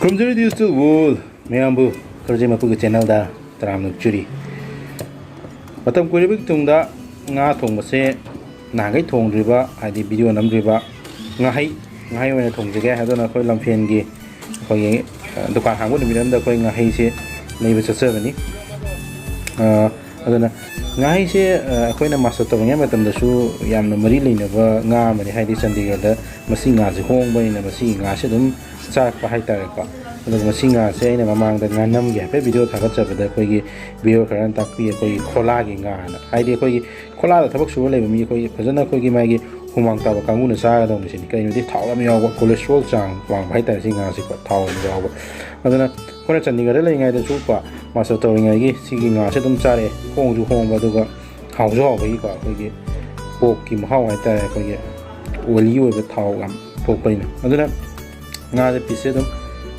ꯈꯨꯔꯨꯝꯖꯔꯤ digital world ꯃꯌꯥꯝꯕꯨ ꯈꯔꯖꯩ ꯃꯄꯨꯒꯤ ꯆꯦꯅꯦꯜꯗ ꯇꯔꯥꯝꯅ ꯑꯣꯛꯆꯔꯤ ꯃꯇꯝ ꯀꯨꯏꯔꯕꯒꯤ ꯇꯨꯡꯗ ꯉꯥ ꯊꯣꯡꯕꯁꯦ ꯅꯍꯥꯟꯈꯩ ꯊꯣꯡꯗ꯭ꯔꯤꯕ ꯍꯥꯏꯗꯤ ꯚꯤꯗꯤꯑꯣ ꯅꯝꯗ꯭ꯔꯤꯕ ꯉꯥꯍꯩ ꯑꯣꯏꯅ ꯊꯣꯡꯖꯒꯦ ꯍꯥꯏꯗꯨꯅ ꯑꯩꯈꯣꯏ ꯂꯝꯐꯦꯟꯒꯤ ꯑꯩꯈꯣꯏꯒꯤ ꯗꯨꯀꯥꯟ ꯍꯥꯡꯕ ꯅꯨꯃꯤꯠ ꯑꯃꯗ ꯑꯩꯈꯣꯏ ꯉꯥꯍꯩꯁꯦ ꯂꯩꯕ ꯆꯠꯆꯕꯅꯤ ꯑꯗꯨꯅ ꯉꯥꯍꯩꯁꯦ ꯑꯩꯈꯣꯏꯅ ꯃꯥꯁꯇꯔ ꯇꯧꯔꯤꯉꯩ ꯃꯇꯝꯗꯁꯨ ꯌꯥꯝꯅ ꯃꯔꯤ ꯂꯩꯅꯕ ꯉꯥ ꯑꯃꯅꯤ ꯍꯥꯏꯗꯤ ꯆꯥꯟꯗꯤꯒꯔꯗ ꯃꯁꯤ ꯉꯥꯁꯦ ꯍꯣꯡꯕꯅꯤꯅ ꯃꯁꯤꯒꯤ ꯉꯥꯁꯦ ꯑꯗꯨꯝ ꯆꯥꯔꯛꯄ ꯍꯥꯏꯇꯥꯔꯦꯀꯣ ꯑꯗꯨꯒ ꯃꯁꯤ ꯉꯥꯁꯦ ꯑꯩꯅ ꯃꯃꯥꯡꯗ ꯉꯥꯅꯝꯒꯤ ꯍꯥꯏꯐꯦꯠ ꯚꯤꯗꯤꯑꯣ ꯊꯥꯒꯠꯆꯕꯗ ꯑꯩꯈꯣꯏꯒꯤ ꯚꯤꯗꯤꯑꯣ ꯈꯔꯅ ꯇꯥꯛꯄꯤ ꯑꯩꯈꯣꯏꯒꯤ ꯈꯣꯂꯥꯒꯤ ꯉꯥꯅ ꯍꯥꯏꯗꯤ ꯑꯩꯈꯣꯏꯒꯤ ꯈꯣꯂꯥꯗ ꯊꯕꯛ ꯁꯨꯕ ꯂꯩꯕ ꯃꯤ ꯑꯩꯈꯣꯏꯒꯤ ꯐꯖꯅ ꯑꯩꯈꯣꯏꯒꯤ ꯃꯥꯒꯤ ꯍꯨꯃꯥꯡ ꯇꯥꯕ ꯀꯥꯡꯕꯨꯅ ꯆꯥꯒꯗꯧꯅꯤ ꯁꯤꯅꯤ ꯀꯩꯅꯣꯗꯤ ꯊꯥꯎ ꯌꯥꯝ ꯌꯥꯎꯕ ꯀꯣꯂꯦꯁꯇ꯭ꯔꯣꯜ ꯆꯥꯡ ꯋꯥꯡꯕ ꯍꯥꯏꯇꯥꯔꯦ ꯁꯤ ꯉꯥꯁꯤꯀꯣ ꯊꯥꯎ ꯌꯥꯝ ꯌꯥꯎꯕ ꯑꯗꯨꯅ ꯑꯩꯈꯣꯏꯅ ꯆꯥꯟꯗꯤꯒꯔꯗ ꯂꯩꯔꯤꯉꯩꯗꯁꯨ ꯀꯣ ꯃꯥꯁꯇꯔ ꯇꯧꯔꯤꯉꯩꯒꯤ ꯁꯤꯒꯤ ꯉꯥꯁꯦ ꯑꯗꯨꯝ ꯆꯥꯔꯛꯑꯦ ꯍꯣꯡꯁꯨ ꯍꯣꯡꯕ ꯑꯗꯨꯒ ꯍꯥꯎꯁꯨ ꯍꯥꯎꯕꯒꯤꯀꯣ ꯑꯩꯈꯣꯏꯒꯤ ꯄꯣꯛꯀꯤ ꯃꯍꯥꯎ ꯍꯥꯏꯇꯥꯔꯦ ꯑꯩꯈꯣꯏꯒꯤ ꯑꯣꯏꯂꯤ ꯑꯣꯏꯕ ꯊꯥꯎ ꯌꯥꯝ ꯊꯣꯛꯄꯅꯤꯅ ꯑꯗꯨꯅ ꯉꯥꯁꯦ ꯄꯤꯁꯁꯦ ꯑꯗꯨꯝ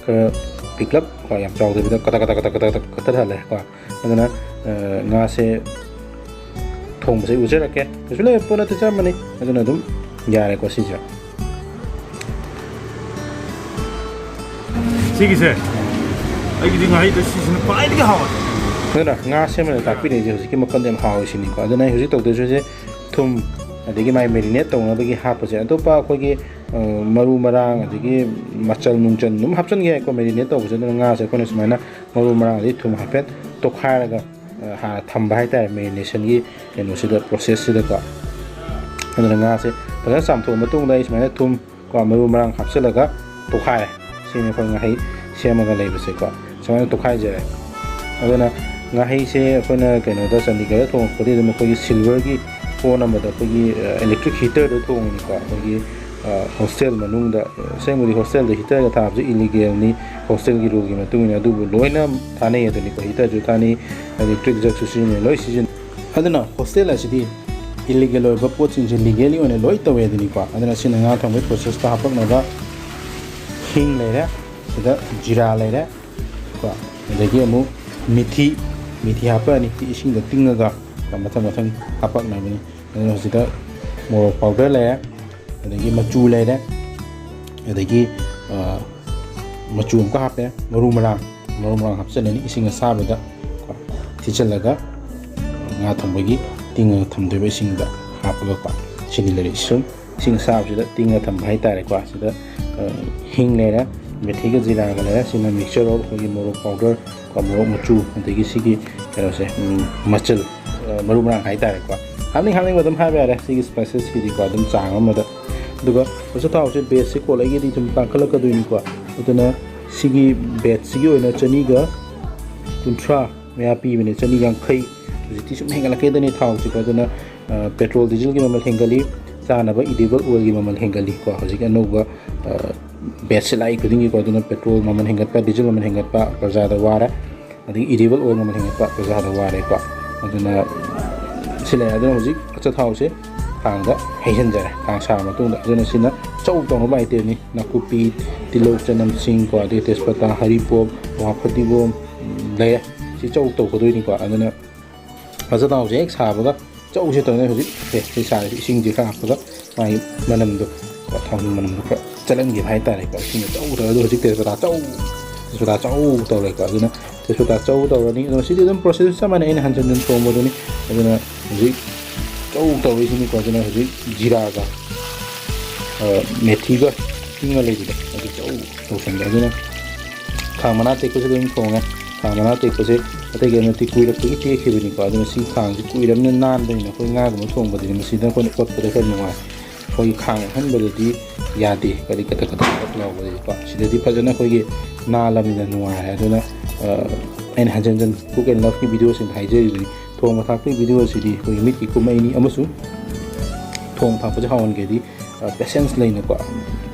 ꯈꯔ ꯄꯤꯛꯂꯞ ꯀꯣ ꯌꯥꯝ ꯆꯥꯎꯗꯕꯤꯗ ꯀꯠꯊꯠꯍꯜꯂꯦ ꯀꯣ ꯑꯗꯨꯅ ꯉꯥꯁꯦ ꯊꯣꯡꯕꯁꯦ ꯎꯖꯔꯛꯀꯦ ꯀꯩꯁꯨ ꯂꯩꯕ ꯄꯣꯠ ꯅꯠꯇꯦ ꯆꯝꯕꯅꯤ ꯑꯗꯨꯅ ꯑꯗꯨꯝ ꯌꯥꯔꯦꯀꯣ ꯁꯤꯁꯦ ꯁꯤꯒꯤꯁꯦ ꯑꯩꯒꯤꯗꯤ ꯉꯥꯍꯩꯗ ꯁꯤꯁꯤꯅ ꯈ꯭ꯋꯥꯏꯗꯒꯤ ꯍꯥꯎꯋꯦ ꯑꯗꯨꯅ ꯉꯥ ꯁꯦꯝꯕꯗ ꯇꯥꯛꯄꯤꯔꯛꯏꯁꯦ ꯍꯧꯖꯤꯛꯀꯤ ꯃꯈꯜꯗ ꯌꯥꯝ ꯍꯥꯎꯋꯤ ꯁꯤꯅꯤꯀꯣ ꯑꯗꯨꯅ ꯑꯩ ꯍꯧꯖꯤꯛ ꯇꯧꯗꯣꯏꯁꯦ ꯊꯨꯝ ꯑꯗꯒꯤ ꯃꯥꯏ ꯃꯦꯔꯤꯅꯦꯠ ꯇꯧꯅꯕꯒꯤ ꯍꯥꯞꯄꯁꯦ ꯑꯇꯣꯞꯄ ꯑꯩꯈꯣꯏꯒꯤ ꯃꯔꯨ ꯃꯔꯥꯡ ꯑꯗꯒꯤ ꯃꯆꯜ ꯅꯨꯡꯆꯜ ꯑꯗꯨꯝ ꯍꯥꯞꯆꯤꯟꯒꯦ ꯌꯥꯏꯀꯣ ꯃꯦꯔꯤꯅꯦꯠ ꯇꯧꯕꯁꯦ ꯑꯗꯨꯅ ꯉꯥꯁꯦ ꯑꯩꯈꯣꯏꯅ ꯁꯨꯃꯥꯏꯅ ꯃꯔꯨ ꯃꯔꯥꯡ ꯑꯗꯒꯤ ꯊꯨꯝ ꯍꯥꯏꯐꯦꯠ ꯇꯣꯠꯈꯥꯏꯔꯒ ꯍꯥꯟꯅ ꯊꯝꯕ ꯍꯥꯏꯇꯥꯔꯦ ꯃꯦꯔꯤꯅꯦꯁꯟꯒꯤ ꯀꯩꯅꯣꯁꯤꯗ ꯄ꯭ꯔꯣꯁꯦꯁꯁꯤꯗꯀꯣ ꯑꯗꯨꯅ ꯉꯥꯁꯦ ꯐꯖꯅ ꯆꯥꯝꯊꯣꯛꯑ ꯃꯇꯨꯡꯗ ꯑꯩ ꯁꯨꯃꯥꯏꯅ ꯊꯨꯝ ꯀꯣ ꯃꯔꯨ ꯃꯔꯥꯡ ꯍꯥꯞꯆꯤꯜꯂꯒ ꯇꯣꯠꯈꯥꯏꯔꯦ ꯁꯤꯅꯤ ꯑꯩꯈꯣꯏ ꯉꯥꯍꯩ ꯁꯦꯝꯃꯒ ꯂꯩꯕꯁꯦꯀꯣ ꯁꯨꯃꯥꯏꯅ ꯇꯣꯠꯈꯥꯏꯖꯔꯦ ꯑꯗꯨꯅ ꯉꯥꯍꯩꯁꯦ ꯑꯩꯈꯣꯏꯅ ꯀꯩꯅꯣꯗ ꯆꯥꯟꯗꯤꯒꯔꯗ ꯊꯣꯡꯉꯛꯄꯗꯤ ꯑꯗꯨꯝ ꯑꯩꯈꯣꯏꯒꯤ ꯁꯤꯜꯚꯔꯒꯤ ꯄꯣꯠ ꯑꯃꯗ ꯑꯩꯈꯣꯏꯒꯤ ꯏꯂꯦꯛꯇ꯭ꯔꯤꯛ ꯍꯤꯇꯔꯗ ꯊꯣꯡꯉꯤꯀꯣ ꯑꯩꯈꯣꯏꯒꯤ ꯍꯣꯁꯇꯦꯜ ꯃꯅꯨꯡꯗ ꯑꯁꯦꯡꯕꯗꯤ ꯍꯣꯁꯇꯦꯜꯗ ꯍꯤꯇꯔꯒ ꯊꯥꯕꯁꯦ ꯏꯂꯤꯒꯦꯜꯅꯤ ꯍꯣꯁꯇꯦꯜꯒꯤ ꯔꯨꯜꯒꯤ ꯃꯇꯨꯡ ꯏꯟꯅ ꯑꯗꯨꯕꯨ ꯂꯣꯏꯅ ꯊꯥꯅꯩ ꯑꯗꯨꯅꯤꯀꯣ ꯍꯤꯇꯔꯁꯨ ꯊꯥꯅꯩ ꯏꯂꯦꯛꯇ꯭ꯔꯤꯛ ꯖꯒꯁꯨ ꯁꯤꯖꯤꯟꯅꯩ ꯂꯣꯏ ꯁꯤꯖꯤꯟꯅꯩ ꯑꯗꯨꯅ ꯍꯣꯁꯇꯦꯜ ꯑꯁꯤꯗꯤ ꯏꯂꯤꯒꯦꯜ ꯑꯣꯏꯕ ꯄꯣꯠꯁꯤꯡꯁꯦ ꯂꯤꯒꯦꯜꯂꯤ ꯑꯣꯏꯅ ꯂꯣꯏ ꯇꯧꯋꯦ ꯑꯗꯨꯅꯤꯀꯣ ꯑꯗꯨꯅ ꯁꯤꯅ ꯉꯥ ꯊꯣꯡꯕꯒꯤ ꯄ꯭ꯔꯣꯁꯦꯁꯇ ꯍꯥꯞꯄꯛꯅꯕ ꯍꯤꯡ ꯂꯩꯔꯦ ꯁꯤꯗ ꯖꯤꯔꯥ ꯂꯩꯔꯦ ꯀꯣ ꯑꯗꯒꯤ ꯑꯃꯨꯛ ꯃꯤꯊꯤ ꯍꯥꯞꯄꯛꯑꯅꯤ ꯏꯁꯤꯡꯗ ꯇꯤꯡꯉꯒ ꯃꯊꯪ ꯍꯥꯞꯄꯛꯅꯕꯅꯤ ꯑꯗꯨꯅ ꯍꯧꯖꯤꯛꯇ ꯃꯣꯔꯣꯛ ꯄꯥꯎꯗꯔ ꯂꯩꯔꯦ ꯑꯗꯒꯤ ꯃꯆꯨ ꯂꯩꯔꯦ ꯑꯗꯒꯤ ꯃꯆꯨ ꯑꯃꯨꯛꯀ ꯍꯥꯞꯄꯦ ꯃꯔꯨ ꯃꯔꯥꯡ ꯍꯥꯞꯆꯤꯜꯂꯅꯤ ꯏꯁꯤꯡ ꯑꯁꯥꯕꯗ ꯀꯣ ꯊꯤꯠꯆꯜꯂꯒ ꯉꯥ ꯊꯣꯡꯕꯒꯤ ꯇꯤꯡꯉꯒ ꯊꯝꯗꯣꯏꯕ ꯏꯁꯤꯡꯗ ꯍꯥꯞꯄꯒꯀꯣ ꯁꯤꯅꯤ ꯂꯩꯔꯦ ꯏꯁꯤꯡ ꯑꯁꯥꯕꯁꯤꯗ ꯇꯤꯡꯉ ꯊꯝꯕ ꯍꯥꯏꯇꯥꯔꯦꯀꯣ ꯁꯤꯗ ꯍꯤꯡ ꯂꯩꯔꯦ ꯃꯦꯊꯤꯒ ꯖꯤꯔꯥꯒ ꯂꯩꯔꯦ ꯁꯤꯅ ꯃꯤꯛꯁꯆꯔ ꯑꯣꯐ ꯑꯩꯈꯣꯏꯒꯤ ꯃꯣꯔꯣꯛ ꯄꯥꯎꯗꯔ ꯃꯣꯔꯣꯛ ꯃꯆꯨ ꯑꯗꯒꯤ ꯁꯤꯒꯤ ꯀꯩꯅꯣꯁꯦ ꯃꯆꯜ ꯃꯔꯨ ꯃꯔꯥꯡ ꯍꯥꯏꯇꯥꯔꯦꯀꯣ ꯍꯥꯞꯅꯤꯡꯕ ꯑꯗꯨꯝ ꯍꯥꯏꯕ ꯌꯥꯔꯦ ꯁꯤꯒꯤ ꯁ꯭ꯄꯥꯏꯁꯦꯁꯀꯤꯗꯤꯀꯣ ꯑꯗꯨꯝ ꯆꯥꯡ ꯑꯃꯗ ꯑꯗꯨꯒ ꯊꯥꯎꯁꯦ ꯕꯦꯠꯁꯦ ꯀꯣꯜꯂꯛꯏꯒꯤꯗꯤ ꯁꯨꯝ ꯇꯥꯡꯈꯠꯂꯛꯀꯗꯣꯏꯅꯤꯀꯣ ꯑꯗꯨꯅ ꯁꯤꯒꯤ ꯕꯦꯠꯁꯤꯒꯤ ꯑꯣꯏꯅ 130 ꯃꯌꯥ ꯄꯤꯕꯅꯦ 150 ꯍꯧꯖꯤꯛꯇꯤ ꯁꯨꯝ ꯍꯦꯟꯒꯠꯂꯛꯀꯦꯗꯅꯤ ꯊꯥꯎꯁꯤꯀꯣ ꯑꯗꯨꯅ ꯄꯦꯇ꯭ꯔꯣꯜ ꯗꯤꯖꯜꯒꯤ ꯃꯃꯜ ꯍꯦꯟꯒꯠꯂꯤ ꯆꯥꯅꯕ ꯏꯗꯤꯕꯜ ꯑꯣꯏꯜꯒꯤ ꯃꯃꯜ ꯍꯦꯟꯒꯠꯂꯤ ꯀꯣ ꯍꯧꯖꯤꯛ ꯑꯅꯧꯕ ꯕꯦꯠꯁꯦ ꯂꯥꯛꯏ ꯈꯨꯗꯤꯡꯒꯤꯀꯣ ꯑꯗꯨꯅ ꯄꯦꯇ꯭ꯔꯣꯜ ꯃꯃꯜ ꯍꯦꯟꯒꯠꯄ ꯗꯤꯖꯜ ꯃꯃꯜ ꯍꯦꯟꯒꯠꯄ ꯄ꯭ꯔꯖꯥꯗ ꯋꯥꯔꯦ ꯑꯗꯒꯤ ꯏꯗꯤꯕꯜ ꯑꯣꯏꯜ ꯃꯃꯜ ꯍꯦꯟꯒꯠꯄ ꯄ꯭ꯔꯖꯥꯗ ꯋꯥꯔꯦꯀꯣ ꯑꯗꯨꯅ ꯁꯤ ꯂꯩꯔꯦ ꯑꯗꯨꯅ ꯍꯧꯖꯤꯛ ꯑꯆꯥꯊꯥꯎꯁꯦ ꯈꯥꯡꯗ ꯍꯩꯖꯤꯟꯖꯔꯦ ꯈꯥꯡ ꯁꯥꯔ ꯃꯇꯨꯡꯗ ꯑꯗꯨꯅ ꯁꯤꯅ ꯆꯧ ꯇꯧꯅꯕ ꯑꯥꯏꯇꯦꯝꯅꯤ ꯅꯥꯀꯨꯞꯄꯤ ꯇꯤꯜꯍꯧ ꯆꯅꯝ ꯁꯤꯡ ꯀꯣ ꯑꯗꯒꯤ ꯇꯦꯖꯄꯇꯥ ꯍꯔꯤꯄꯣꯞ ꯐꯗꯤꯒꯣꯝ ꯂꯩꯔꯦ ꯁꯤ ꯆꯧ ꯇꯧꯒꯗꯣꯏꯅꯤꯀꯣ ꯑꯗꯨꯅ ꯑꯆꯥꯊꯥꯎꯁꯦ ꯍꯦꯛ ꯁꯥꯕꯒ ꯆꯧꯁꯦ ꯇꯧꯅꯩ ꯍꯧꯖꯤꯛ ꯁꯤ ꯁꯥꯔꯤꯁꯤ ꯏꯁꯤꯡꯁꯦ ꯈꯔ ꯍꯥꯞꯄꯒ ꯃꯥꯒꯤ ꯃꯅꯝꯗꯣ ꯊꯥꯎꯒꯤ ꯃꯅꯝꯗꯣ ꯈꯔ ꯆꯠꯍꯟꯈꯤꯕ ꯍꯥꯏꯇꯥꯔꯦꯀꯣ ꯏꯁꯤꯡꯗ ꯆꯧ ꯇꯧꯔꯦ ꯑꯗꯣ ꯍꯧꯖꯤꯛ ꯇꯦꯖꯄꯇꯥ ꯆꯧ ꯇꯧꯔꯦꯀꯣ ꯑꯗꯨꯅ ꯇꯦꯖꯄꯇꯥ ꯆꯧ ꯇꯧꯔꯅꯤ ꯑꯗꯣ ꯁꯤꯗꯤ ꯑꯗꯨꯝ ꯄ꯭ꯔꯣꯁꯦꯁ ꯆꯞ ꯃꯥꯟꯅꯩ ꯑꯩꯅ ꯍꯟꯖꯤꯟ ꯊꯣꯡꯕꯗꯨꯅꯤ ꯑꯗꯨꯅ ꯍꯧꯖꯤꯛ ꯆꯧ ꯇꯧꯔꯤꯁꯤꯅꯤꯀꯣ ꯑꯗꯨꯅ ꯍꯧꯖꯤꯛ ꯖꯤꯔꯥꯒ ꯃꯦꯊꯤꯒ ꯇꯤꯡꯉ ꯂꯩꯕꯗꯣ ꯑꯗꯨ ꯆꯧ ꯇꯧꯁꯟꯒꯦ ꯑꯗꯨꯅ ꯈꯥꯡ ꯃꯅꯥ ꯇꯦꯛꯄꯁꯦ ꯑꯗꯨꯝ ꯊꯣꯡꯉꯦ ꯈꯥꯡ ꯃꯅꯥ ꯇꯦꯛꯄꯁꯦ ꯑꯇꯩꯒꯤ ꯅꯠꯇꯦ ꯀꯨꯏꯔꯛꯄꯒꯤ ꯇꯦꯛꯈꯤꯕꯅꯤꯀꯣ ꯑꯗꯨꯅ ꯁꯤ ꯈꯥꯡꯁꯦ ꯀꯨꯏꯔꯕꯅꯤꯅ ꯅꯥꯟꯕꯅꯤꯅ ꯑꯩꯈꯣꯏ ꯉꯥꯒꯨꯝꯕ ꯊꯣꯡꯕꯗꯗꯤ ꯃꯁꯤꯗ ꯑꯩꯈꯣꯏꯅ ꯀꯣꯠꯄꯗ ꯈꯔ ꯅꯨꯡꯉꯥꯏ ꯑꯩꯈꯣꯏꯒꯤ ꯈꯥꯡ ꯑꯍꯟꯕꯗꯗꯤ ꯌꯥꯗꯦ ꯀꯔꯤ ꯀꯇꯛ ꯂꯥꯎꯕꯗꯗꯤꯀꯣ ꯁꯤꯗꯗꯤ ꯐꯖꯅ ꯑꯩꯈꯣꯏꯒꯤ ꯅꯥꯜꯂꯕꯅꯤꯅ ꯅꯨꯡꯉꯥꯏꯔꯦ ꯑꯗꯨꯅ ꯑꯩꯅ ꯍꯟꯖꯟ ꯀꯨꯛ ꯑꯦꯟ ꯂꯚꯀꯤ ꯚꯤꯗꯤꯑꯣꯁꯤꯡꯗ ꯍꯥꯏꯖꯔꯤꯕꯅꯤ ꯊꯣꯡꯕ ꯊꯥꯛꯄꯒꯤ ꯚꯤꯗꯤꯑꯣꯁꯤꯗꯤ ꯑꯩꯈꯣꯏꯒꯤ ꯃꯤꯠꯀꯤ ꯀꯨꯝꯍꯩꯅꯤ ꯑꯃꯁꯨꯡ ꯊꯣꯡ ꯊꯥꯛꯄꯁꯦ ꯍꯥꯎꯍꯟꯒꯦꯗꯤ ꯄꯦꯁꯦꯟꯁ ꯂꯩꯅꯀꯣ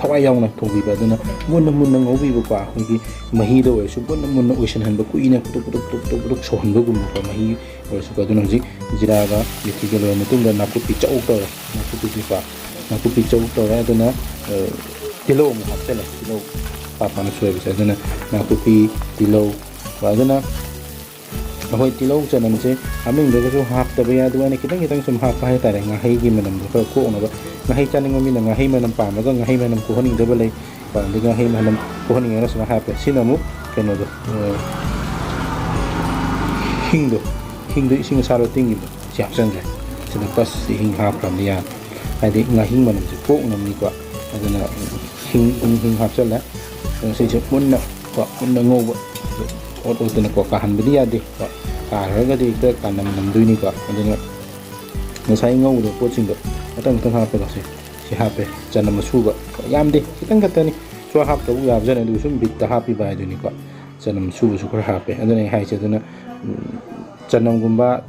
ꯊꯋꯥꯏ ꯌꯥꯎꯅ ꯊꯣꯡꯕꯤꯕ ꯑꯗꯨꯅ ꯃꯨꯟꯅ ꯉꯧꯕꯤꯕꯀꯣ ꯑꯩꯈꯣꯏꯒꯤ ꯃꯍꯤꯗ ꯑꯣꯏꯔꯁꯨ ꯃꯨꯟꯅ ꯑꯣꯏꯁꯤꯟꯍꯟꯕ ꯀꯨꯏꯅ ꯄꯨꯗꯨꯛ ꯁꯧꯍꯟꯕꯒꯨꯝꯕꯀꯣ ꯃꯍꯤ ꯑꯣꯏꯔꯁꯨꯀꯣ ꯑꯗꯨꯅ ꯍꯧꯖꯤꯛ ꯖꯤꯔꯥꯒ ꯃꯦꯊꯤꯒ ꯂꯣꯏꯔ ꯃꯇꯨꯡꯗ ꯅꯥꯀꯨꯞꯄꯤ ꯆꯧ ꯇꯧꯔꯦ ꯅꯥꯀꯨꯞꯄꯤ ꯆꯧ ꯇꯧꯔꯦ ꯑꯗꯨꯅ ꯇꯤꯜꯍꯧ ꯑꯃꯨꯛ ꯍꯥꯞꯆꯜꯂꯦ ꯇꯤꯜꯍꯧ ꯄꯥꯅ ꯁꯣꯏꯕꯁꯦ ꯑꯗꯨꯅ ꯅꯥꯀꯨꯞꯄꯤ ꯇꯤꯜꯍꯧ ꯑꯗꯨꯅ ꯑꯩꯈꯣꯏ ꯇꯤꯜꯍꯧ ꯆꯅꯝꯁꯦ ꯍꯥꯞꯅꯤꯡꯗ꯭ꯔꯒꯁꯨ ꯍꯥꯞꯇꯕ ꯌꯥꯏ ꯑꯗꯨꯃꯥꯏꯅ ꯈꯤꯇꯪ ꯁꯨꯝ ꯍꯥꯞꯄ ꯍꯥꯏꯇꯥꯔꯦ ꯉꯥꯍꯩꯒꯤ ꯃꯅꯝꯗꯣ ꯈꯔ ꯀꯣꯛꯅꯕ ꯉꯥꯍꯩ ꯆꯥꯅꯤꯡꯕ ꯃꯤꯅ ꯉꯥꯍꯩ ꯃꯅꯝ ꯄꯥꯝꯃꯒ ꯉꯥꯍꯩ ꯃꯅꯝ ꯀꯣꯛꯍꯟꯅꯤꯡꯗꯕ ꯂꯩ ꯑꯗꯒꯤ ꯉꯥꯍꯩ ꯃꯅꯝ ꯀꯣꯛꯍꯟꯅꯤꯡꯉꯒꯅ ꯁꯨꯃꯥꯏꯅ ꯍꯥꯞꯄꯦ ꯁꯤꯅ ꯑꯃꯨꯛ ꯀꯩꯅꯣꯗꯣ ꯍꯤꯡꯗꯣ ꯏꯁꯤꯡ ꯑꯁꯥꯕ ꯇꯤꯡꯉꯤꯕꯗꯣ ꯁꯤ ꯍꯥꯞꯆꯟꯈ꯭ꯔꯦ ꯁꯤꯗ ꯕꯁ ꯍꯤꯡ ꯍꯥꯞꯈ꯭ꯔꯕꯅꯤ ꯌꯥꯔꯦ ꯍꯥꯏꯗꯤ ꯉꯥꯍꯤꯡ ꯃꯅꯝꯁꯦ ꯀꯣꯛꯅꯕꯅꯤꯀꯣ ꯑꯗꯨꯅ ꯍꯤꯡ ꯍꯥꯞꯆꯜꯂꯦ ꯁꯤꯁꯦ ꯃꯨꯟꯅ ꯉꯧꯕ ꯑꯣꯠ ꯑꯣꯠꯇꯅꯀꯣ ꯀꯥꯍꯟꯕꯗꯤ ꯌꯥꯗꯦ ꯀꯥꯈ꯭ꯔꯒꯗꯤ ꯍꯦꯛꯇ ꯀꯥꯅꯝ ꯅꯝꯗꯣꯏꯅꯤꯀꯣ ꯑꯗꯨꯅ ꯉꯁꯥꯏ ꯉꯧꯕꯗ ꯄꯣꯠꯁꯤꯡꯗꯣ ꯃꯊꯪ ꯍꯥꯞꯄꯒ ꯁꯤ ꯍꯥꯞꯄꯦ ꯆꯅꯝ ꯑꯁꯨꯕ ꯌꯥꯝꯗꯦ ꯈꯤꯇꯪ ꯈꯛꯇꯅꯤ ꯁꯨ ꯍꯥꯞꯇꯕꯨ ꯌꯥꯕꯖꯥꯠꯅꯤ ꯑꯗꯨꯒ ꯁꯨꯝ ꯕꯤꯠꯇ ꯍꯥꯞꯄꯤꯕ ꯍꯥꯏꯗꯨꯅꯤꯀꯣ ꯆꯅꯝ ꯁꯨꯕꯁꯨ ꯈꯔ ꯍꯥꯞꯄꯦ ꯑꯗꯨꯅ ꯑꯩ ꯍꯥꯏꯁꯦ ꯑꯗꯨꯅ ꯆꯅꯝꯒꯨꯝꯕ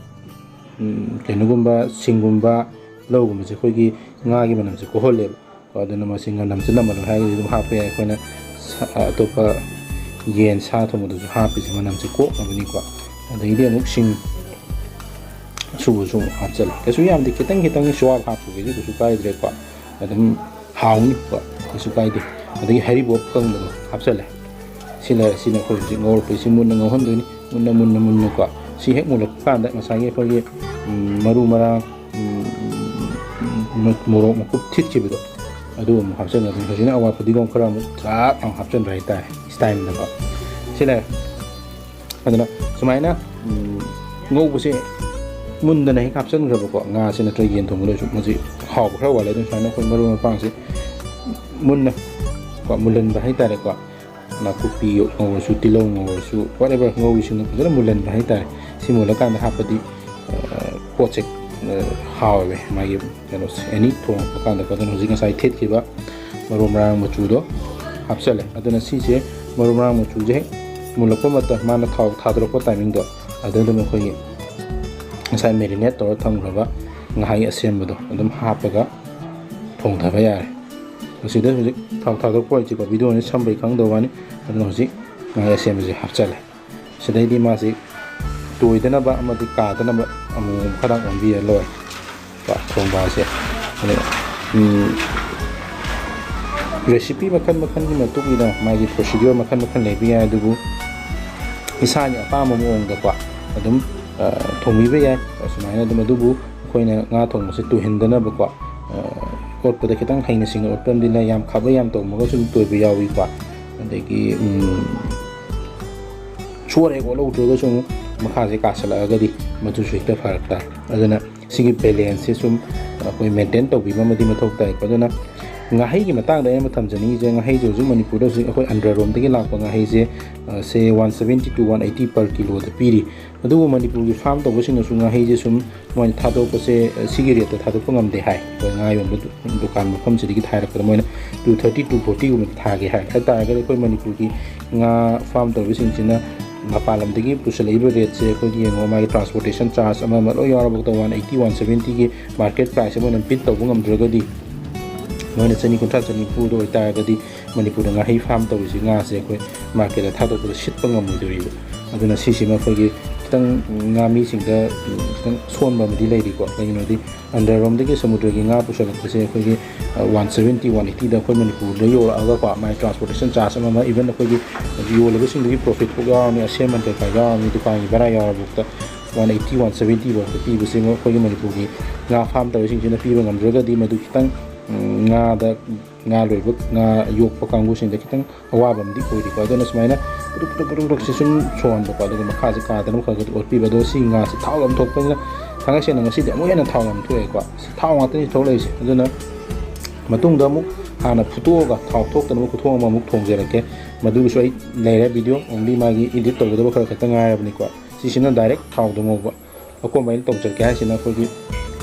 ꯀꯩꯅꯣꯒꯨꯝꯕ ꯁꯤꯡꯒꯨꯝꯕ ꯇꯤꯜꯍꯧꯒꯨꯝꯕꯁꯦ ꯑꯩꯈꯣꯏꯒꯤ ꯉꯥꯒꯤ ꯃꯅꯝꯁꯦ ꯀꯣꯛꯍꯜꯂꯦꯕ ꯑꯗꯨꯅ ꯃꯁꯤ ꯅꯝꯁꯨ ꯅꯝꯃꯔꯣꯏ ꯍꯥꯏꯔꯒꯗꯤ ꯑꯗꯨꯝ ꯍꯥꯞꯄ ꯌꯥꯏ ꯑꯩꯈꯣꯏꯅ ꯑꯇꯣꯞꯄ ꯌꯦꯟ ꯁꯥ ꯊꯣꯡꯕꯗꯁꯨ ꯍꯥꯞꯄꯤꯁꯦ ꯃꯅꯝꯁꯦ ꯀꯣꯛꯅꯕꯅꯤꯀꯣ ꯑꯗꯒꯤꯗꯤ ꯑꯃꯨꯛ ꯁꯤꯡ ꯑꯁꯨꯕꯁꯨ ꯑꯃꯨꯛ ꯍꯥꯞꯆꯜꯂꯦ ꯀꯩꯁꯨ ꯌꯥꯝꯗꯦ ꯈꯤꯇꯪ ꯁ꯭ꯋꯥꯕ ꯍꯥꯞꯄꯒꯤꯁꯨ ꯀꯩꯁꯨ ꯀꯥꯏꯗ꯭ꯔꯦꯀꯣ ꯑꯗꯨꯝ ꯍꯥꯎꯅꯤꯀꯣ ꯀꯩꯁꯨ ꯀꯥꯏꯗꯦ ꯑꯗꯒꯤ ꯍꯩꯔꯤꯕꯣꯞ ꯀꯪꯕꯗꯣ ꯍꯥꯞꯆꯜꯂꯦ ꯁꯤꯅ ꯑꯩꯈꯣꯏ ꯍꯧꯖꯤꯛ ꯉꯧꯔꯛꯄꯁꯤ ꯃꯨꯟꯅ ꯉꯧꯍꯟꯗꯣꯏꯅꯤ ꯃꯨꯟꯅꯀꯣ ꯁꯤ ꯍꯦꯛ ꯃꯨꯜꯂꯛꯄ ꯀꯥꯟꯗ ꯉꯁꯥꯏꯒꯤ ꯑꯩꯈꯣꯏꯒꯤ ꯃꯔꯨ ꯃꯔꯥꯡ ꯃꯣꯔꯣꯛ ꯃꯀꯨꯞ ꯊꯤꯠꯈꯤꯕꯗꯣ ꯑꯗꯨ ꯑꯃꯨꯛ ꯍꯥꯞꯆꯟꯒꯗꯣꯏꯅꯤ ꯍꯧꯖꯤꯛꯅ ꯑꯋꯥ ꯐꯗꯤꯒꯣꯝ ꯈꯔ ꯑꯃꯨꯛ ꯆꯥꯛ ꯑꯃꯨꯛ ꯍꯥꯞꯆꯟꯕ ꯍꯥꯏꯇꯥꯔꯦ ꯁ꯭ꯇꯥꯏꯜꯗꯀꯣ ꯁꯤ ꯂꯩꯔꯦ ꯑꯗꯨꯅ ꯁꯨꯃꯥꯏꯅ ꯉꯧꯕꯁꯦ ꯃꯨꯟꯗꯅ ꯍꯦꯛ ꯍꯥꯞꯆꯟꯈ꯭ꯔꯕꯀꯣ ꯉꯥꯁꯦ ꯅꯠꯇ꯭ꯔꯒ ꯌꯦꯟ ꯊꯣꯡꯕꯗꯁꯨ ꯃꯁꯤ ꯍꯥꯎꯕ ꯈꯔ ꯋꯥꯠꯂꯦ ꯑꯗꯨꯝ ꯁꯨꯃꯥꯏꯅ ꯑꯩꯈꯣꯏ ꯃꯔꯣꯏ ꯃꯄꯥꯡꯁꯦ ꯃꯨꯟꯅ ꯃꯨꯜꯍꯟꯕ ꯍꯥꯏꯇꯥꯔꯦꯀꯣ ꯅꯥꯀꯨꯞꯄꯤ ꯉꯧꯔꯁꯨ ꯇꯤꯜꯍꯧ ꯉꯧꯔꯁꯨ ꯋꯥꯠꯑꯦꯕꯔ ꯉꯧꯔꯤꯁꯤꯡꯅ ꯐꯖꯅ ꯃꯨꯜꯍꯟꯕ ꯍꯥꯏꯇꯥꯔꯦ ꯁꯤ ꯃꯨꯜꯂꯀꯥꯟꯗ ꯍꯥꯞꯄꯗꯤ ꯄꯣꯠꯁꯦ ꯍꯥꯎꯋꯦ ꯃꯥꯒꯤ ꯀꯩꯅꯣꯁꯦ ꯑꯦꯅꯤ ꯊꯣꯡꯉꯛꯄ ꯀꯥꯟꯗꯀꯣ ꯑꯗꯨꯅ ꯍꯧꯖꯤꯛ ꯉꯁꯥꯏ ꯊꯦꯠꯈꯤꯕ ꯃꯔꯨ ꯃꯔꯥꯡ ꯃꯆꯨꯗꯣ ꯍꯥꯞꯆꯜꯂꯦ ꯑꯗꯨꯅ ꯁꯤꯁꯦ ꯃꯔꯨ ꯃꯔꯥꯡ ꯃꯆꯨꯁꯦ ꯍꯦꯛ ꯃꯨꯜꯂꯛꯄ ꯃꯇꯝ ꯃꯥꯅ ꯊꯥꯎ ꯊꯥꯗꯣꯔꯛꯄ ꯇꯥꯏꯃꯤꯡꯗꯣ ꯑꯗꯨꯝ ꯑꯩꯈꯣꯏꯒꯤ ꯉꯁꯥꯏ ꯃꯦꯔꯤꯅꯦꯠ ꯇꯧꯔ ꯊꯝꯈ꯭ꯔꯕ ꯉꯥꯍꯩ ꯑꯁꯦꯝꯕꯗꯣ ꯑꯗꯨꯝ ꯍꯥꯞꯄꯒ ꯊꯣꯡꯊꯕ ꯌꯥꯔꯦ ꯃꯁꯤꯗ ꯍꯧꯖꯤꯛ ꯊꯥꯎ ꯊꯥꯗꯣꯛꯄ ꯍꯧꯖꯤꯛꯀꯣ ꯚꯤꯗꯤꯑꯣꯅꯤ ꯁꯝꯕꯩ ꯈꯪꯗꯕ ꯋꯥꯅꯤ ꯑꯗꯨꯅ ꯍꯧꯖꯤꯛ ꯉꯥꯍꯩ ꯑꯁꯦꯝꯕꯁꯦ ꯍꯥꯞꯆꯜꯂꯦ ꯁꯤꯗꯩꯗꯤ ꯃꯥꯁꯤ ꯇꯣꯏꯗꯅꯕ ꯑꯃꯗꯤ ꯀꯥꯗꯅꯕ ꯑꯃꯨꯛ ꯈꯔ ꯑꯣꯟꯕꯤꯔ ꯂꯣꯏꯔꯦ ꯊꯣꯡꯕꯁꯦ ꯔꯦꯁꯤꯄꯤ ꯃꯈꯜ ꯃꯈꯜꯒꯤ ꯃꯇꯨꯡ ꯏꯟꯅ ꯃꯥꯒꯤ ꯄ꯭ꯔꯣꯁꯤꯗ꯭ꯌꯨꯔ ꯃꯈꯜ ꯂꯩꯕ ꯌꯥꯏ ꯑꯗꯨꯕꯨ ꯏꯁꯥꯒꯤ ꯑꯄꯥꯝꯕ ꯃꯑꯣꯡꯗꯀꯣ ꯑꯗꯨꯝ ꯊꯣꯡꯕꯤꯕ ꯌꯥꯏ ꯁꯨꯃꯥꯏꯅ ꯑꯗꯨꯕꯨ ꯑꯩꯈꯣꯏꯅ ꯉꯥ ꯊꯣꯡꯕꯁꯦ ꯇꯣꯏꯍꯟꯗꯅꯕꯀꯣ ꯑꯣꯠꯄꯗ ꯈꯤꯇꯪ ꯍꯩꯅ ꯁꯤꯡꯅ ꯑꯣꯠꯄ ꯑꯃꯗꯤ ꯂꯩ ꯌꯥꯝ ꯈꯥꯕꯩ ꯌꯥꯝ ꯇꯧꯃꯒꯁꯨ ꯑꯗꯨꯝ ꯇꯣꯏꯕ ꯌꯥꯎꯏꯀꯣ ꯑꯗꯒꯤ ꯁꯣꯔ ꯍꯦꯛ ꯑꯣꯠꯍꯧꯗ꯭ꯔꯒꯁꯨ ꯑꯃꯨꯛ ꯃꯈꯥꯁꯦ ꯀꯥꯁꯜꯂꯛꯑꯒꯗꯤ ꯃꯗꯨꯁꯨ ꯍꯦꯛꯇ ꯐꯔꯛ ꯇꯥꯏ ꯑꯗꯨꯅ ꯁꯤꯒꯤ ꯕꯦꯂꯦꯟꯁꯁꯦ ꯁꯨꯝ ꯑꯩꯈꯣꯏ ꯃꯦꯟꯇꯦꯟ ꯇꯧꯕꯤꯕ ꯑꯃꯗꯤ ꯃꯊꯧ ꯇꯥꯏꯀꯣ ꯑꯗꯨꯅ ꯉꯥꯍꯩꯒꯤ ꯃꯇꯥꯡꯗ ꯑꯩꯅ ꯊꯝꯖꯅꯤꯡꯉꯤꯁꯦ ꯉꯥꯍꯩꯁꯦ ꯍꯧꯖꯤꯛ ꯃꯅꯤꯄꯨꯔꯗ ꯍꯧꯖꯤꯛ ꯑꯩꯈꯣꯏ ꯑꯟꯗ꯭ꯔꯔꯣꯝꯗꯒꯤ ꯂꯥꯛꯄ ꯉꯥꯍꯩꯁꯦ ꯁꯦ 170 to 180 ꯄꯔ ꯀꯤꯂꯣꯗ ꯄꯤꯔꯤ ꯑꯗꯨꯕꯨ ꯃꯅꯤꯄꯨꯔꯒꯤ ꯐꯥꯔꯝ ꯇꯧꯕꯁꯤꯡꯅꯁꯨ ꯉꯥꯍꯩꯁꯦ ꯁꯨꯝ ꯃꯣꯏꯅ ꯊꯥꯗꯣꯛꯄꯁꯦ ꯁꯤꯒꯤ ꯔꯦꯠꯇ ꯊꯥꯗꯣꯛꯄ ꯉꯝꯗꯦ ꯍꯥꯏ ꯑꯩꯈꯣꯏ ꯉꯥ ꯌꯣꯟꯕ ꯗꯨꯀꯥꯟ ꯃꯐꯝꯁꯤꯗꯒꯤ ꯊꯥꯔꯛꯄꯗ ꯃꯣꯏꯅ 230 to 240 ꯊꯥꯒꯦ ꯍꯥꯏꯇꯥꯔꯒꯗꯤ ꯑꯩꯈꯣꯏ ꯃꯅꯤꯄꯨꯔꯒꯤ ꯉꯥ ꯐꯥꯔꯝ ꯇꯧꯕꯁꯤꯡꯁꯤꯅ ꯃꯄꯥꯟ ꯂꯝꯗꯒꯤ ꯄꯨꯁꯜꯂꯛꯏꯕ ꯔꯦꯠꯁꯦ ꯑꯩꯈꯣꯏꯒꯤ ꯌꯦꯡꯉꯣ ꯃꯥꯒꯤ ꯇ꯭ꯔꯥꯟꯁꯄꯣꯔꯇꯦꯁꯟ ꯆꯥꯔꯖ ꯑꯃ ꯂꯣꯏ ꯌꯥꯎꯔꯕꯗ 180 170ꯒꯤ ꯃꯥꯔꯀꯦꯠ ꯄ꯭ꯔꯥꯏꯁ ꯃꯣꯏꯅ ꯕꯤꯠ ꯇꯧꯕ ꯉꯝꯗ꯭ꯔꯒꯗꯤ ꯃꯣꯏꯅ 130-140 ꯑꯣꯏꯇꯥꯔꯒꯗꯤ ꯃꯅꯤꯄꯨꯔꯗ ꯉꯥꯍꯩ ꯐꯥꯔꯝ ꯇꯧꯔꯤꯁꯤ ꯉꯥꯁꯦ ꯑꯩꯈꯣꯏ ꯃꯥꯔꯀꯦꯠꯇ ꯊꯥꯗꯣꯛꯄꯗ ꯁꯤꯠꯄ ꯉꯝꯃꯣꯏꯗꯣꯔꯤꯕ ꯑꯗꯨꯅ ꯁꯤꯁꯤꯃ ꯑꯩꯈꯣꯏꯒꯤ ꯈꯤꯇꯪ ꯉꯥꯃꯤꯁꯤꯡꯗ ꯈꯤꯇꯪ ꯁꯣꯟꯕ ꯑꯃꯗꯤ ꯂꯩꯔꯤꯀꯣ ꯀꯩꯒꯤꯅꯣꯗꯤ ꯑꯟꯗꯔꯔꯣꯝꯗꯒꯤ ꯁꯃꯨꯗ꯭ꯔꯒꯤ ꯉꯥ ꯄꯨꯁꯜꯂꯛꯄꯁꯦ ꯑꯩꯈꯣꯏꯒꯤ 170-180ꯗ ꯑꯩꯈꯣꯏ ꯃꯅꯤꯄꯨꯔꯗ ꯌꯧꯔꯛꯑꯒꯀꯣ ꯃꯥꯒꯤ ꯇ꯭ꯔꯥꯟꯁꯄꯣꯔꯇꯦꯁꯟ ꯆꯥꯔꯖ ꯑꯃ ꯏꯚꯟ ꯑꯩꯈꯣꯏꯒꯤ ꯌꯣꯜꯂꯤꯕꯁꯤꯡꯗꯨꯒꯤ ꯄ꯭ꯔꯣꯐꯤꯠꯐꯥꯎ ꯌꯥꯎꯔꯝꯃꯤ ꯑꯁꯦꯝꯃꯟ ꯀꯩꯀꯥ ꯌꯥꯎꯔꯝꯃꯤ ꯗꯨꯀꯥꯟꯒꯤ ꯚꯔꯥ ꯌꯥꯎꯔꯕꯧꯇ 180-170 ꯐꯥꯎꯗ ꯄꯤꯕꯁꯦ ꯑꯩꯈꯣꯏꯒꯤ ꯃꯅꯤꯄꯨꯔꯒꯤ ꯉꯥ ꯐꯥꯔꯝ ꯇꯧꯔꯤꯁꯤꯡꯁꯤꯅ ꯄꯤꯕ ꯉꯝꯗ꯭ꯔꯒꯗꯤ ꯃꯗꯨ ꯈꯤꯇꯪ ꯉꯥ ꯂꯣꯏꯕ ꯉꯥ ꯌꯣꯛꯄ ꯀꯥꯡꯕꯨꯁꯤꯡꯗ ꯈꯤꯇꯪ ꯑꯋꯥꯕ ꯑꯃꯗꯤ ꯑꯣꯏꯔꯤꯀꯣ ꯑꯗꯨꯅ ꯁꯨꯃꯥꯏꯅ ꯄꯨꯗꯨꯛꯁꯦ ꯁꯨꯝ ꯁꯣꯟꯍꯟꯕꯀꯣ ꯑꯗꯨꯒ ꯃꯈꯥꯁꯦ ꯀꯥꯗꯅꯕ ꯈꯔ ꯑꯣꯠꯄꯤꯕ ꯑꯗꯣ ꯁꯤ ꯉꯥꯁꯦ ꯊꯥꯎ ꯌꯥꯝ ꯊꯣꯛꯄꯅꯤꯅ ꯊꯥꯡꯒꯩ ꯁꯦꯡꯅ ꯉꯁꯤꯗꯤ ꯑꯃꯨꯛ ꯍꯦꯟꯅ ꯊꯥꯎ ꯌꯥꯝ ꯊꯣꯛꯑꯦꯀꯣ ꯊꯥꯎ ꯉꯥꯛꯇꯅꯤ ꯊꯣꯛꯂꯛꯏꯁꯦ ꯑꯗꯨꯅ ꯃꯇꯨꯡꯗ ꯑꯃꯨꯛ ꯍꯥꯟꯅ ꯐꯨꯠꯇꯣꯛꯑꯒ ꯊꯥꯎ ꯊꯣꯛꯇꯅꯕ ꯈꯨꯊꯣꯡ ꯑꯃ ꯑꯃꯨꯛ ꯊꯣꯡꯖꯔꯛꯀꯦ ꯃꯗꯨꯒꯤꯁꯨ ꯑꯩ ꯂꯩꯔꯦ ꯚꯤꯗꯤꯑꯣ ꯑꯣꯟꯂꯤ ꯃꯥꯒꯤ ꯏꯗꯤꯠ ꯇꯧꯒꯗꯕ ꯈꯔ ꯈꯛꯇ ꯉꯥꯏꯔꯕꯅꯤꯀꯣ ꯁꯤꯁꯤꯅ ꯗꯥꯏꯔꯦꯛ ꯊꯥꯎꯗ ꯉꯧꯕ ꯑꯀꯣꯟꯕ ꯑꯩꯅ ꯇꯧꯖꯔꯛꯀꯦ ꯍꯥꯏꯁꯤꯅ ꯑꯩꯈꯣꯏꯒꯤ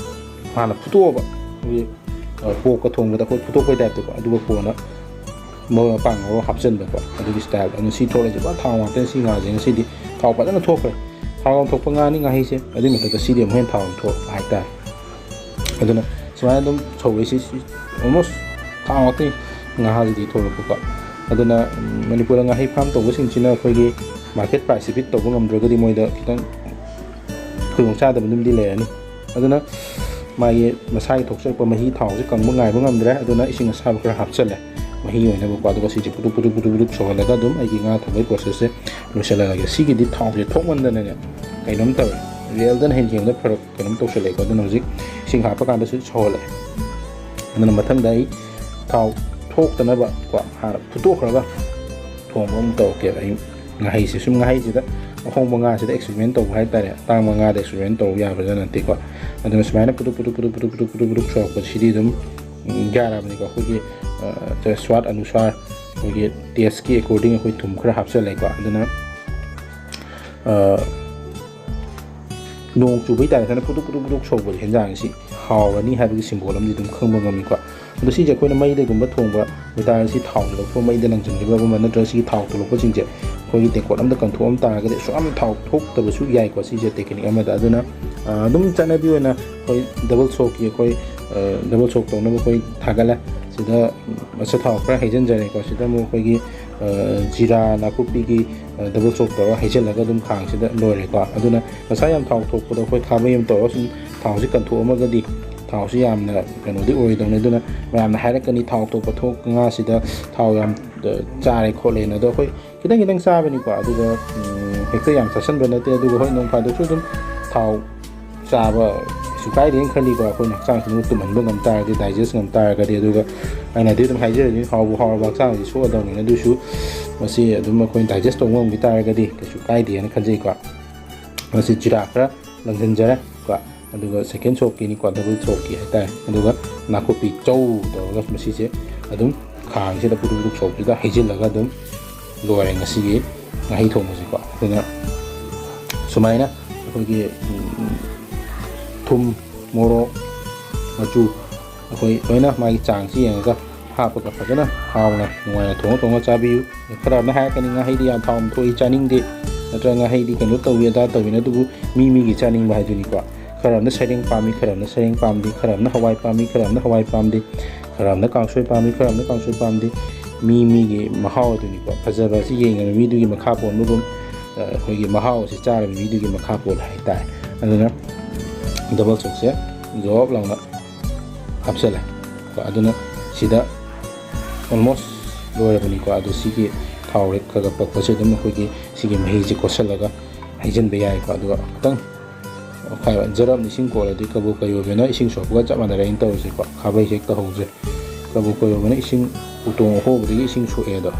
ꯍꯥꯟꯅ ꯐꯨꯠꯇꯣꯛꯑꯕ ꯑꯩꯈꯣꯏꯒꯤ ꯄꯣꯛꯀ ꯊꯣꯡꯕꯗ ꯑꯩꯈꯣꯏ ꯐꯨꯠꯇꯣꯛꯄꯩ ꯇꯥꯏꯞꯇꯀꯣ ꯑꯗꯨꯒ ꯀꯣꯟꯅ ꯃꯔꯣꯏ ꯃꯄꯥꯡ ꯉꯧꯔꯒ ꯍꯥꯞꯆꯤꯟꯕꯀꯣ ꯑꯗꯨꯒꯤ ꯁ꯭ꯇꯥꯏꯜ ꯑꯗꯨꯅ ꯁꯤ ꯊꯣꯛꯂꯛꯏꯁꯦ ꯄꯨꯔꯥ ꯊꯥꯎ ꯉꯥꯛꯇꯅꯤ ꯁꯤ ꯉꯥꯁꯦ ꯉꯁꯤꯗꯤ ꯊꯥꯎ ꯐꯖꯅ ꯊꯣꯛꯈ꯭ꯔꯦ ꯊꯥꯎ ꯌꯥꯝ ꯊꯣꯛꯄ ꯉꯥꯅꯤ ꯉꯥꯍꯩꯁꯦ ꯑꯗꯨꯏ ꯃꯊꯛꯇ ꯁꯤꯗꯤ ꯑꯃꯨꯛ ꯍꯦꯟꯅ ꯊꯥꯎ ꯌꯥꯝ ꯊꯣꯛꯄ ꯍꯥꯏꯇꯥꯔꯦ ꯑꯗꯨꯅ ꯁꯨꯃꯥꯏꯅ ꯑꯗꯨꯝ ꯁꯧꯋꯤꯁꯤ ꯑꯣꯜꯃꯣꯁ ꯊꯥꯎ ꯉꯥꯛꯇꯅꯤ ꯉꯥꯁꯤꯗꯤ ꯊꯣꯛꯂꯛꯄꯀꯣ ꯑꯗꯨꯅ ꯃꯅꯤꯄꯨꯔꯗ ꯉꯥꯍꯩ ꯐꯥꯔꯝ ꯇꯧꯕꯁꯤꯡꯁꯤꯅ ꯑꯩꯈꯣꯏꯒꯤ ꯃꯥꯔꯀꯦꯠ ꯄ꯭ꯔꯥꯏꯁꯁꯦ ꯕꯤꯠ ꯇꯧꯕ ꯉꯝꯗ꯭ꯔꯒꯗꯤ ꯃꯣꯏꯗ ꯈꯤꯇꯪ ꯈꯨꯗꯣꯡꯆꯥꯗꯕ ꯑꯗꯨꯝꯗꯤ ꯂꯩꯔꯅꯤ ꯑꯗꯨꯅ ꯃꯥꯒꯤ ꯃꯁꯥꯒꯤ ꯊꯣꯛꯆꯔꯛꯄ ꯃꯍꯤ ꯊꯥꯎꯁꯦ ꯀꯪꯕ ꯉꯥꯏꯕ ꯉꯝꯗ꯭ꯔꯦ ꯑꯗꯨꯅ ꯏꯁꯤꯡ ꯑꯁꯥꯕ ꯈꯔ ꯍꯥꯞꯆꯜꯂꯦ ꯃꯍꯤ ꯑꯣꯏꯅꯕꯀꯣ ꯑꯗꯨꯒ ꯁꯤꯁꯦ ꯄꯨꯗꯨꯛ ꯁꯧꯍꯜꯂꯒ ꯑꯗꯨꯝ ꯑꯩꯒꯤ ꯉꯥ ꯊꯣꯡꯕꯒꯤ ꯄ꯭ꯔꯣꯁꯦꯁꯁꯦ ꯂꯣꯏꯁꯤꯜꯂꯛꯑꯒꯦ ꯁꯤꯒꯤꯗꯤ ꯊꯥꯎꯁꯦ ꯊꯣꯛꯃꯟꯗꯅꯅꯦ ꯀꯩꯅꯣꯝ ꯇꯧꯋꯦ ꯔꯤꯌꯦꯜꯗꯅ ꯍꯦꯟꯅ ꯌꯦꯡꯕꯗ ꯐꯔꯛ ꯀꯩꯅꯣꯝ ꯇꯧꯁꯜꯂꯛꯑꯦꯀꯣ ꯑꯗꯨꯅ ꯍꯧꯖꯤꯛ ꯏꯁꯤꯡ ꯍꯥꯞꯄ ꯀꯥꯟꯗꯁꯨ ꯁꯧꯍꯜꯂꯛꯑꯦ ꯑꯗꯨꯅ ꯃꯊꯪꯗ ꯑꯩ ꯊꯥꯎ ꯊꯣꯛꯇꯅꯕ ꯀꯣ ꯍꯥꯟꯅ ꯐꯨꯠꯇꯣꯛꯈ꯭ꯔꯒ ꯊꯣꯡꯕ ꯑꯃꯨꯛ ꯇꯧꯔꯛꯀꯦꯕ ꯑꯩ ꯉꯥꯍꯩꯁꯦ ꯁꯨꯝ ꯉꯥꯍꯩꯁꯤꯗ ꯑꯍꯣꯡꯕ ꯉꯥꯁꯤꯗ ꯑꯦꯛꯁꯄꯦꯔꯤꯃꯦꯟ ꯇꯧꯕ ꯍꯥꯏꯇꯥꯔꯦ ꯇꯥꯡꯕ ꯉꯥꯗ ꯑꯦꯛꯁꯄꯦꯔꯤꯃꯦꯟ ꯇꯧꯕ ꯌꯥꯕꯖꯥꯠ ꯅꯠꯇꯦꯀꯣ ꯑꯗꯨꯅ ꯁꯨꯃꯥꯏꯅ ꯄꯨꯗꯨꯛ ꯁꯧꯔꯛꯄꯁꯤꯗꯤ ꯑꯗꯨꯝ ꯌꯥꯔꯕꯅꯤꯀꯣ ꯑꯩꯈꯣꯏꯒꯤ ꯁ꯭ꯋꯥꯠ ꯑꯅꯨꯁꯥꯔ ꯑꯩꯈꯣꯏꯒꯤ ꯇꯦꯁꯀꯤ ꯑꯦꯀꯣꯔꯗꯤꯡ ꯑꯩꯈꯣꯏ ꯊꯨꯝ ꯈꯔ ꯍꯥꯞꯆꯜꯂꯦꯀꯣ ꯑꯗꯨꯅ ꯅꯣꯡ ꯆꯨꯕꯩ ꯇꯥꯏꯞꯇ ꯄꯨꯗꯨꯛ ꯁꯧꯕꯁꯦ ꯍꯦꯟꯖꯥꯡꯁꯤ ꯍꯥꯎꯔꯅꯤ ꯍꯥꯏꯕꯒꯤ ꯁꯤꯝꯕꯣꯜ ꯑꯃꯗꯤ ꯑꯗꯨꯝ ꯈꯪꯕ ꯉꯝꯃꯤꯀꯣ ꯑꯗꯣ ꯁꯤꯁꯦ ꯑꯩꯈꯣꯏꯅ ꯃꯩꯗꯒꯨꯝꯕ ꯊꯣꯡꯕ ꯑꯣꯏꯇꯥꯔꯒꯗꯤ ꯁꯤ ꯊꯥꯎ ꯂꯧꯊꯣꯛꯑ ꯃꯩꯗ ꯂꯪꯁꯤꯟꯈꯤꯕꯒꯨꯝꯕ ꯅꯠꯇ꯭ꯔꯒ ꯁꯤꯒꯤ ꯊꯥꯎ ꯊꯣꯛꯂꯛꯄꯁꯤꯡꯁꯦ ꯑꯩꯈꯣꯏꯒꯤ ꯇꯦꯡꯀꯣꯠ ꯑꯃꯗ ꯀꯟꯊꯣꯛꯑꯝ ꯇꯥꯔꯒꯗꯤ ꯑꯁꯨꯛ ꯌꯥꯝ ꯊꯥꯎ ꯊꯣꯛꯇꯕꯁꯨ ꯌꯥꯏꯀꯣ ꯁꯤꯁꯦ ꯇꯦꯛꯅꯤꯛ ꯑꯃꯗ ꯑꯗꯨꯅ ꯑꯗꯨꯝ ꯆꯠꯅꯕꯤ ꯑꯣꯏꯅ ꯑꯩꯈꯣই ꯗꯕꯜ ꯁꯣꯛꯀꯤ ꯑꯩꯈꯣꯏ ꯗꯕꯜ ꯁꯣꯛ ꯇꯧꯅꯕ ꯑꯩꯈꯣই ꯊꯥꯒꯠꯂꯦ ꯁꯤꯗ ꯃꯆꯜ ꯊꯥꯎ ꯈꯔ ꯍꯩꯖꯤꯟꯖꯔꯦꯀꯣ ꯁꯤꯗ ꯑꯃꯨꯛ ꯑꯩꯈꯣꯏꯒꯤ ꯖꯤꯔꯥ ꯅꯥꯀꯨꯞꯄꯤꯒꯤ ꯗꯕꯜ ꯁꯣꯛ ꯇꯧꯔꯒ ꯍꯩꯖꯤꯜꯂꯒ ꯑꯗꯨꯝ ꯈꯥꯡꯁꯤꯗ ꯂꯣꯏꯔꯦꯀꯣ ꯑꯗꯨꯅ ꯉꯁꯥꯏ ꯌꯥꯝ ꯊꯥꯎ ꯊꯣꯛꯄꯗ ꯑꯩꯈꯣꯏ ꯈꯥꯕꯩ ꯑꯃ ꯇꯧꯔꯒ ꯁꯨꯝ ꯊꯥꯎꯁꯤ ꯀꯟꯊꯣꯛꯑꯝꯃꯒꯗꯤ ꯊꯥꯎꯁꯤ ꯌꯥꯝꯅ ꯀꯩꯅꯣꯗꯤ ꯑꯣꯏꯗꯧꯅꯤ ꯑꯗꯨꯅ ꯃꯌꯥꯝꯅ ꯍꯥꯏꯔꯛꯀꯅꯤ ꯊꯥꯎ ꯊꯣꯛꯄ ꯉꯥꯁꯤꯗ ꯊꯥꯎ ꯌꯥꯝ ꯆꯥꯔꯦ ꯈꯣꯠꯂꯦꯅ ꯑꯗꯣ ꯑꯩꯈꯣꯏ ꯈꯤꯇꯪ ꯆꯥꯕꯅꯤꯀꯣ ꯑꯗꯨꯒ ꯍꯦꯛꯇ ꯌꯥꯝ ꯆꯥꯁꯟꯕ ꯅꯠꯇꯦ ꯑꯗꯨꯒ ꯍꯣꯏ ꯅꯣꯡ ꯐꯥꯗꯣꯛꯁꯨ ꯑꯗꯨꯝ ꯊꯥꯎ ꯆꯥꯕ ꯀꯩꯁꯨ ꯀꯥꯏꯗꯦꯅ ꯈꯜꯂꯤꯀꯣ ꯑꯩꯈꯣꯏꯅ ꯍꯛꯆꯥꯡꯁꯤꯅ ꯇꯨꯝꯍꯟꯕ ꯉꯝ ꯇꯥꯔꯒꯗꯤ ꯗꯥꯏꯖꯦꯁ ꯉꯝ ꯇꯥꯔꯒꯗꯤ ꯑꯗꯨꯒ ꯑꯩꯅꯗꯤ ꯑꯗꯨꯝ ꯍꯥꯏꯖꯔꯤꯅꯤ ꯍꯥꯎꯕ ꯍꯥꯎꯔꯕ ꯍꯛꯆꯥꯡꯁꯤ ꯁꯣꯛꯑꯗꯧꯅꯤꯅ ꯑꯗꯨꯁꯨ ꯃꯁꯤ ꯑꯗꯨꯝ ꯑꯩꯈꯣꯏꯅ ꯗꯥꯏꯖꯦꯁ ꯇꯧꯕ ꯉꯝꯈꯤ ꯇꯥꯔꯒꯗꯤ ꯀꯩꯁꯨ ꯀꯥꯏꯗꯦꯅ ꯈꯟꯖꯩꯀꯣ ꯃꯁꯤ ꯖꯤꯔꯥ ꯈꯔ ꯂꯪꯁꯤꯟꯖꯔꯦ ꯀꯣ ꯑꯗꯨꯒ ꯁꯦꯀꯦꯟ ꯁꯣꯛꯀꯤꯅꯤꯀꯣ ꯗꯕꯜ ꯁꯣꯛꯀꯤ ꯍꯥꯏꯇꯥꯔꯦ ꯑꯗꯨꯒ ꯅꯥꯀꯨꯞꯄꯤ ꯆꯧ ꯇꯧꯔꯒ ꯃꯁꯤꯁꯦ ꯑꯗꯨꯝ ꯈꯥꯡꯁꯤꯗ ꯄꯨꯗꯨꯛ ꯁꯧꯕꯁꯤꯗ ꯍꯩꯖꯤꯜꯂꯒ ꯑꯗꯨꯝ ꯂꯣꯏꯔꯦ ꯉꯁꯤꯒꯤ ꯉꯥꯍꯩ ꯊꯣꯡꯕꯁꯤꯀꯣ ꯑꯗꯨꯅ ꯁꯨꯃꯥꯏꯅ ꯑꯩꯈꯣꯏꯒꯤ ꯊꯨꯝ ꯃꯣꯔꯣꯛ ꯃꯆꯨ ꯑꯩꯈꯣꯏ ꯂꯣꯏꯅ ꯃꯥꯒꯤ ꯆꯥꯡꯁꯤ ꯌꯦꯡꯉꯒ ꯍꯥꯞꯄꯒ ꯐꯖꯅ ꯍꯥꯎꯅ ꯅꯨꯡꯉꯥꯏꯅ ꯊꯣꯡꯉ ꯆꯥꯕꯤꯌꯨ ꯈꯔ ꯑꯃꯅ ꯍꯥꯏꯔꯛꯀꯅꯤ ꯉꯥꯍꯩꯗꯤ ꯌꯥꯝ ꯊꯥꯎ ꯊꯣꯛꯏ ꯆꯥꯅꯤꯡꯗꯦ ꯅꯠꯇ꯭ꯔꯒ ꯉꯥꯍꯩꯗꯤ ꯀꯩꯅꯣ ꯇꯧꯏ ꯑꯗꯥ ꯇꯧꯏꯅ ꯑꯗꯨꯕꯨ ꯃꯤꯒꯤ ꯆꯥꯅꯤꯡꯕ ꯍꯥꯏꯗꯨꯅꯤꯀꯣ ꯈꯔ ꯑꯃꯅ ꯁꯩꯔꯦꯡ ꯄꯥꯝꯃꯤ ꯈꯔ ꯑꯃꯅ ꯁꯩꯔꯦꯡ ꯄꯥꯝꯗꯦ ꯈꯔ ꯑꯃꯅ ꯍꯋꯥꯏ ꯄꯥꯝꯃꯤ ꯈꯔ ꯑꯃꯅ ꯍꯋꯥꯏ ꯄꯥꯝꯗꯦ ꯈꯔ ꯑꯃꯅ ꯀꯥꯡꯁꯣꯏ ꯄꯥꯝꯃꯤ ꯈꯔ ꯑꯃꯅ ꯀꯥꯡꯁꯣꯏ ꯄꯥꯝꯗꯦ ꯃꯤꯒꯤ ꯃꯍꯥꯎ ꯑꯗꯨꯅꯤꯀꯣ ꯐꯖꯕ ꯑꯁꯤ ꯌꯦꯡꯉꯕ ꯃꯤꯗꯨꯒꯤ ꯃꯈꯥ ꯄꯣꯟꯕꯒꯨꯝ ꯑꯩꯈꯣꯏꯒꯤ ꯃꯍꯥꯎ ꯑꯁꯤ ꯆꯥꯔꯕ ꯃꯤꯗꯨꯒꯤ ꯃꯈꯥ ꯄꯣꯜꯂꯦ ꯍꯥꯏꯇꯥꯔꯦ ꯑꯗꯨꯅ ꯗꯕꯜ ꯁꯣꯛꯁꯦ ꯖꯣꯕ ꯂꯥꯎꯅ ꯍꯥꯞꯆꯜꯂꯦ ꯑꯗꯨꯅ ꯁꯤꯗ ꯑꯣꯜꯃꯣꯁ ꯂꯣꯏꯔꯕꯅꯤꯀꯣ ꯑꯗꯨ ꯁꯤꯒꯤ ꯊꯥꯎ ꯈꯔ ꯄꯛꯄꯁꯦ ꯑꯗꯨꯝ ꯑꯩꯈꯣꯏꯒꯤ ꯁꯤꯒꯤ ꯃꯍꯤꯁꯦ ꯀꯣꯠꯁꯤꯜꯂꯒ ꯍꯩꯖꯤꯟꯕ ꯌꯥꯏꯀꯣ ꯑꯗꯨꯒ ꯈꯤꯇꯪ ꯖꯔꯝ ꯏꯁꯤꯡ ꯀꯣꯠꯂꯗꯤ ꯀꯕꯣꯛ ꯀꯩꯑꯣꯏꯕꯅ ꯏꯁꯤꯡ ꯁꯣꯛꯄꯒ ꯆꯞ ꯃꯥꯟꯅꯔꯦ ꯑꯩꯅ ꯇꯧꯔꯤꯁꯦꯀꯣ ꯈꯥꯕꯩ ꯍꯦꯛ ꯇꯧꯍꯧꯗ꯭ꯔꯦ ꯀꯕꯣꯛ ꯀꯩꯑꯣꯏꯕꯅ ꯏꯁꯤꯡ ꯎꯇꯣꯡ ꯑꯍꯣꯕꯗꯒꯤ ꯏꯁꯤꯡ ꯁꯣꯛꯑꯦ ꯑꯗꯣ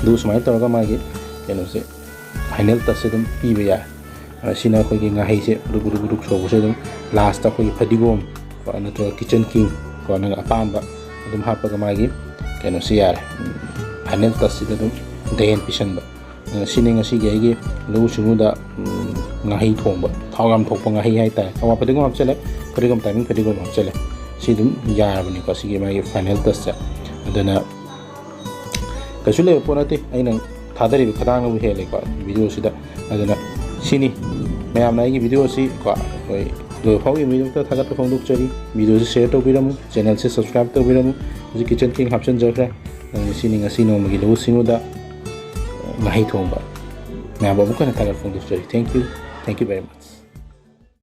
ꯑꯗꯨ ꯁꯨꯃꯥꯏꯅ ꯇꯧꯔꯒ ꯃꯥꯒꯤ ꯀꯩꯅꯣꯁꯦ ꯐꯥꯏꯅꯦꯜ ꯇꯁꯁꯦ ꯑꯗꯨꯝ ꯄꯤꯕ ꯌꯥꯏ ꯁꯤꯅ ꯑꯩꯈꯣꯏꯒꯤ ꯉꯥꯍꯩꯁꯦ ꯄꯨꯗꯨꯛ ꯁꯧꯕꯁꯦ ꯑꯗꯨꯝ ꯂꯥꯁꯇ ꯑꯩꯈꯣꯏꯒꯤ ꯐꯗꯤꯒꯣꯝ ꯅꯠꯇ꯭ꯔꯒ ꯀꯤꯆꯟ ꯀꯤꯡ ꯀꯣ ꯅꯪ ꯑꯄꯥꯝꯕ ꯑꯗꯨꯝ ꯍꯥꯞꯄꯒ ꯃꯥꯒꯤ ꯀꯩꯅꯣꯁꯤ ꯌꯥꯔꯦ ꯐꯥꯏꯅꯦꯜ ꯇꯁꯁꯤꯗ ꯑꯗꯨꯝ ꯗꯍꯦꯟ ꯄꯤꯁꯟꯕ ꯁꯤꯅꯤ ꯉꯁꯤꯒꯤ ꯑꯩꯒꯤ ꯂꯧꯎ ꯁꯤꯡꯎꯗ ꯉꯥꯍꯩ ꯊꯣꯡꯕ ꯊꯥꯎ ꯌꯥꯝ ꯊꯣꯛꯄ ꯉꯥꯍꯩ ꯍꯥꯏꯇꯥꯔꯦ ꯑꯋꯥ ꯐꯗꯤꯒꯣꯝ ꯍꯥꯞꯆꯜꯂꯦ ꯐꯗꯤꯒꯣꯝ ꯇꯥꯏꯃꯤꯡ ꯐꯗꯤꯒꯣꯝ ꯍꯥꯞꯆꯜꯂꯦ ꯁꯤ ꯑꯗꯨꯝ ꯌꯥꯔꯕꯅꯤꯀꯣ ꯁꯤꯒꯤ ꯃꯥꯒꯤ ꯐꯥꯏꯅꯦꯜ ꯇꯁꯁꯦ ꯑꯗꯨꯅ ꯀꯩꯁꯨ ꯂꯩꯕ ꯄꯣꯠ ꯅꯠꯇꯦ ꯑꯩꯅ ꯊꯥꯗꯔꯤꯕ ꯈꯗꯥꯡꯅꯕꯨ ꯍꯦꯜꯂꯦꯀꯣ ꯚꯤꯗꯤꯑꯣꯁꯤꯗ ꯑꯗꯨꯅ ꯁꯤꯅꯤ ꯃꯌꯥꯝꯅ ꯑꯩꯒꯤ ꯚꯤꯗꯤꯑꯣꯁꯤ ꯀꯣ ꯑꯩꯈꯣꯏ ꯂꯣꯏꯕ ꯐꯥꯎꯒꯤ ꯃꯤꯗꯛꯇ ꯊꯥꯒꯠꯄ ꯐꯣꯡꯗꯣꯛꯆꯔꯤ ꯚꯤꯗꯤꯑꯣꯁꯤ ꯁꯦꯌꯔ ꯇꯧꯕꯤꯔꯝꯃꯨ ꯆꯦꯅꯦꯜꯁꯦ ꯁꯕꯁꯀ꯭ꯔꯥꯏꯕ ꯇꯧꯕꯤꯔꯝꯃꯨ ꯍꯧꯖꯤꯛ ꯀꯤꯆꯟ ꯀꯤꯡ ꯍꯥꯞꯆꯤꯟꯖꯈ꯭ꯔꯦ ꯁꯤꯅꯤ ꯉꯁꯤ ꯅꯣꯡꯃꯒꯤ ꯂꯧꯎ ꯁꯤꯡꯎꯗ ꯉꯥꯍꯩ ꯊꯣꯡꯕ ꯃꯌꯥꯝꯕꯨ ꯑꯃꯨꯛ ꯍꯟꯅ ꯊꯥꯒꯠꯄ ꯐꯣꯡꯗꯣꯛꯆꯔꯤ ꯊꯦꯡꯛ ꯌꯨ ꯚꯦꯔꯤ ꯃꯆ